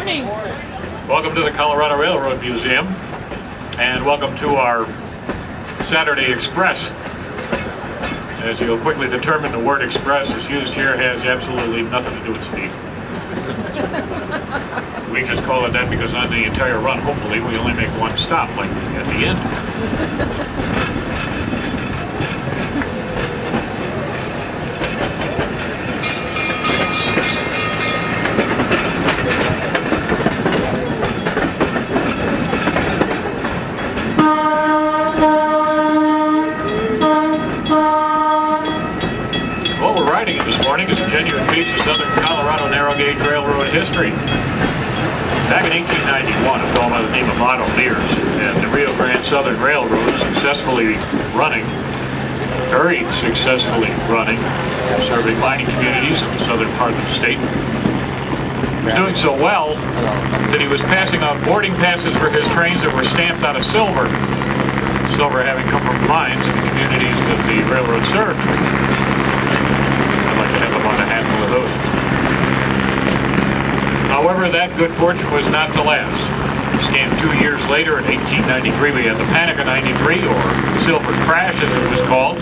morning. Welcome to the Colorado Railroad Museum, and welcome to our Saturday Express. As you'll quickly determine, the word express is used here has absolutely nothing to do with speed. We just call it that because on the entire run, hopefully, we only make one stop, like at the end. This morning is a genuine piece of Southern Colorado narrow gauge railroad history. Back in 1891, a fellow by the name of Otto Mears and the Rio Grande Southern Railroad successfully running, very successfully running, serving mining communities in the southern part of the state. He was doing so well that he was passing out boarding passes for his trains that were stamped out of silver. Silver having come from mines in the communities that the railroad served. I'd like to have about a handful of those. However, that good fortune was not to last. This came 2 years later, in 1893, we had the Panic of '93, or Silver Crash as it was called.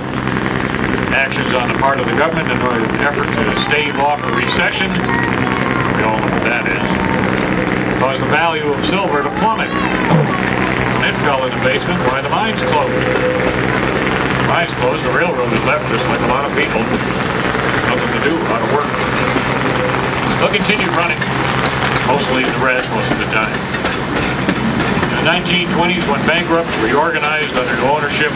Actions on the part of the government in an effort to stave off a recession, we all know what that is, caused the value of silver to plummet. When it fell in the basement, why, the mines closed. The mines closed, the railroad was left just like a lot of people. Nothing to do, out of work. They'll continue running, mostly in the red most of the time. In the 1920s, went bankrupt, reorganized under new ownership,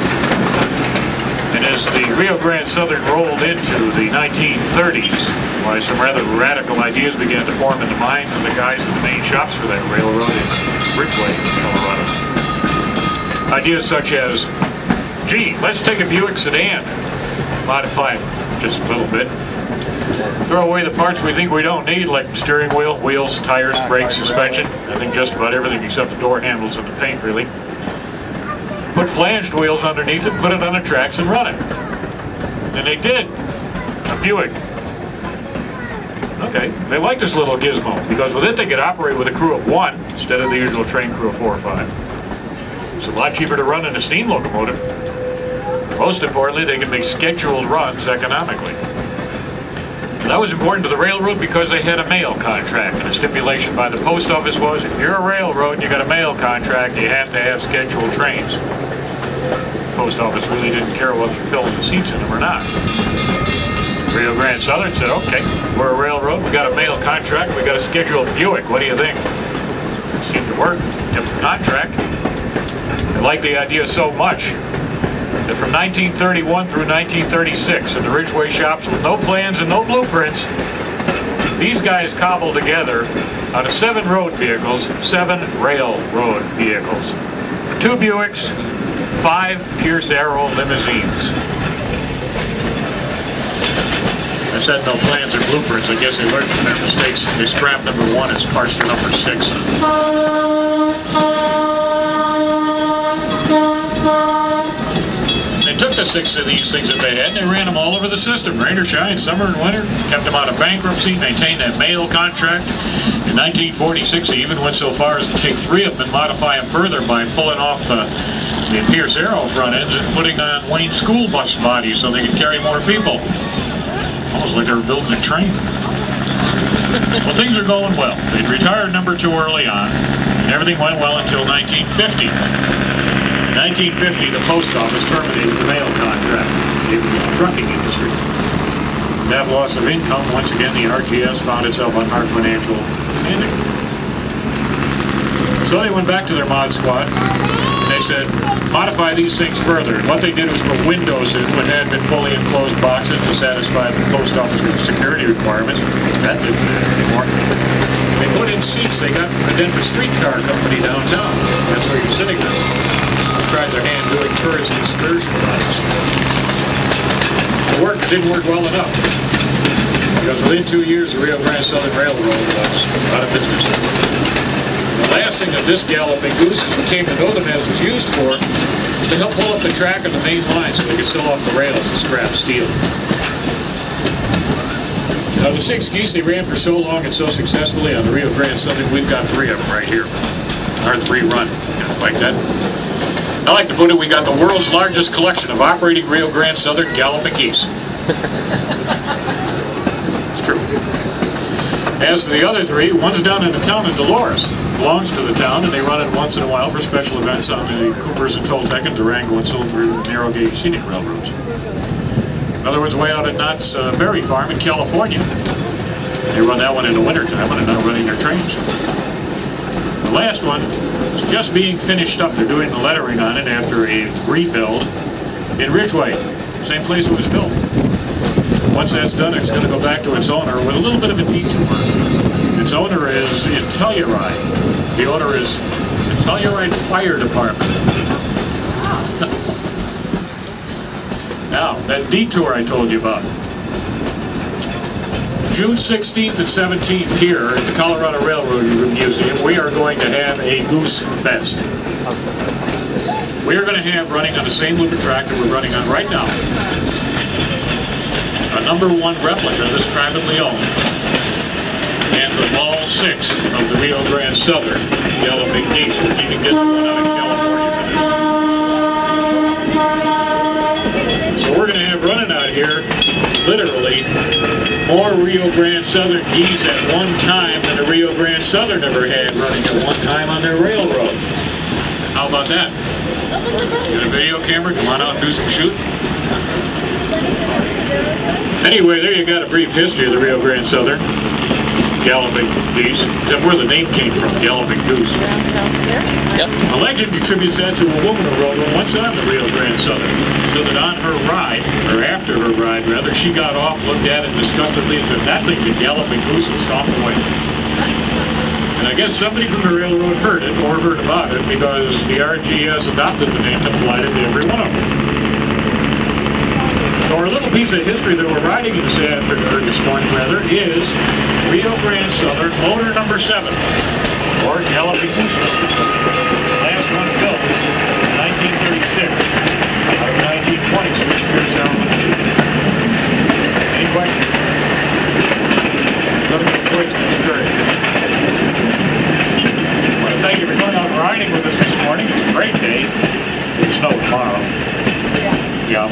and as the Rio Grande Southern rolled into the 1930s, why, some rather radical ideas began to form in the minds of the guys in the main shops for that railroad in Ridgway, Colorado. Ideas such as, gee, let's take a Buick sedan, modify it just a little bit, throw away the parts we think we don't need, like steering wheel, wheels, tires, brakes, suspension. I think just about everything except the door handles and the paint, really. Put flanged wheels underneath it, put it on the tracks, and run it. And they did. A Buick. Okay, they liked this little gizmo, because with it they could operate with a crew of 1 instead of the usual train crew of 4 or 5. It's a lot cheaper to run than a steam locomotive. Most importantly, they can make scheduled runs economically. That was important to the railroad because they had a mail contract, and a stipulation by the post office was, if you're a railroad and you got a mail contract, you have to have scheduled trains. The post office really didn't care whether you filled the seats in them or not. Rio Grande Southern said, okay, we're a railroad, we got a mail contract, we got a scheduled Buick, what do you think? It seemed to work, kept the contract. They liked the idea so much that from 1931 through 1936, in the Ridgway shops with no plans and no blueprints, these guys cobbled together out of 7 road vehicles, 7 railroad vehicles. 2 Buicks, 5 Pierce Arrow limousines. I said no plans or blueprints. I guess they learned from their mistakes. They scrapped number 1 as parts for number 6. They took the 6 of these things that they had and they ran them all over the system. Rain or shine, summer and winter. Kept them out of bankruptcy, maintained that mail contract. In 1946, they even went so far as to take 3 of them and modify them further by pulling off the Pierce Arrow front ends and putting on Wayne school bus bodies so they could carry more people. Almost like they were building a train. Well, things are going well. They'd retired number 2 early on, and everything went well until 1950. In 1950, the post office terminated the mail contract. It was the trucking industry. With that loss of income, once again, the RGS found itself on hard financial standing. So they went back to their mod squad, and they said, modify these things further. And what they did was put windows in what had been fully enclosed boxes to satisfy the post office security requirements. That didn't matter anymore. They put in seats they got from the Denver Streetcar Company downtown. That's where you're sitting now. Tried their hand doing tourist excursion rides. It didn't work well enough, because within 2 years the Rio Grande Southern Railroad was out of business. The last thing that this Galloping Goose, as we came to know them as, was used for was to help pull up the track on the main line so they could sell off the rails and scrap steel. Now the 6 geese, they ran for so long and so successfully on the Rio Grande Southern, we've got 3 of them right here. Our 3 run, like that. I like to put it, we got the world's largest collection of operating Rio Grande Southern galloping geese. It's true. As for the other 3, one's down in the town of Dolores. Belongs to the town, and they run it once in a while for special events on the Coopers and Toltec and Durango and Silver narrow gauge scenic railroads. Another one's way out at Knott's Berry Farm in California. They run that one in the wintertime when they're not running their trains. The last one is just being finished up. They're doing the lettering on it after a rebuild in Ridgeway, same place it was built. Once that's done, it's going to go back to its owner with a little bit of a detour. Its owner is Telluride. The owner is the Telluride Fire Department. Now, that detour I told you about. June 16th and 17th here at the Colorado Railroad Museum, we are going to have a Goose Fest. We are going to have, running on the same loop of track that we're running on right now, a #1 replica that's privately owned, and the Ball 6 of the Rio Grande Southern Galloping Geese. We can even get one out of California for this. So we're going to have running out here, literally, more Rio Grande Southern geese at one time than the Rio Grande Southern ever had running at one time on their railroad. How about that? You got a video camera? Come on out and do some shooting. Anyway, there you got a brief history of the Rio Grande Southern Galloping Geese. That's where the name came from, Galloping Goose. Yep. A legend attributes that to a woman who rode one once on the Rio Grande Southern, so that on her ride, or after her ride rather, she got off, looked at it disgustedly, and said, "That thing's a Galloping Goose," and stomped away. And I guess somebody from the railroad heard it, or heard about it, because the RGS adopted the name and applied it to every one of them. So our little piece of history that we're riding this afternoon, this morning rather, is Rio Grande Southern motor #7, or Galloping Goose. Last one built in 1936, or 1920, which appears down on the sheet. Any questions? Let me get quick and straight. I want to thank you for going out riding with us this morning. It's a great day. It'll snow tomorrow. Yeah.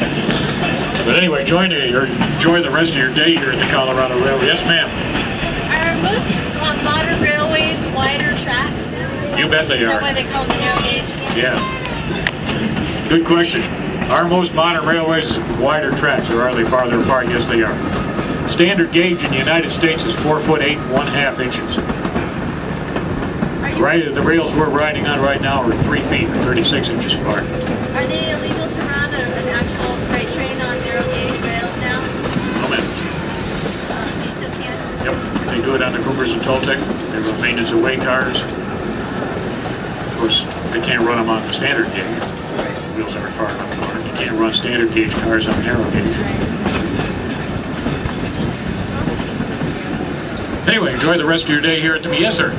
But anyway, enjoy the rest of your day here at the Colorado Railroad. Yes, ma'am. Are most modern railways wider tracks now? You bet they are. Is that why they call them narrow gauge? Yeah. Good question. Are most modern railways wider tracks, or are they farther apart? Yes, they are. Standard gauge in the United States is 4 foot 8 1/2 inches. Right, the rails we're riding on right now are 3 feet, or 36 inches apart. Are they illegal to run an actual freight train on narrow gauge rails now? No, ma'am. So you still can? Yep. They do it on the Coopers and Toltec. They run maintenance away cars. Of course, they can't run them on the standard gauge. The wheels aren't far enough apart. You can't run standard gauge cars on narrow gauge. Anyway, enjoy the rest of your day here at the... Yes, sir.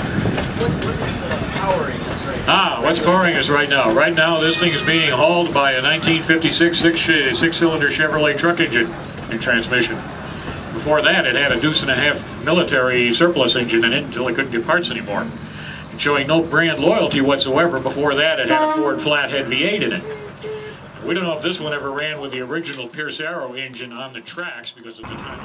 What's powering us right now? What's powering us right now? Right now, this thing is being hauled by a 1956 six-cylinder Chevrolet truck engine and transmission. Before that, it had a deuce-and-a-half military surplus engine in it until it couldn't get parts anymore. And showing no brand loyalty whatsoever, before that, it had a Ford Flathead V8 in it. We don't know if this one ever ran with the original Pierce Arrow engine on the tracks because of the time.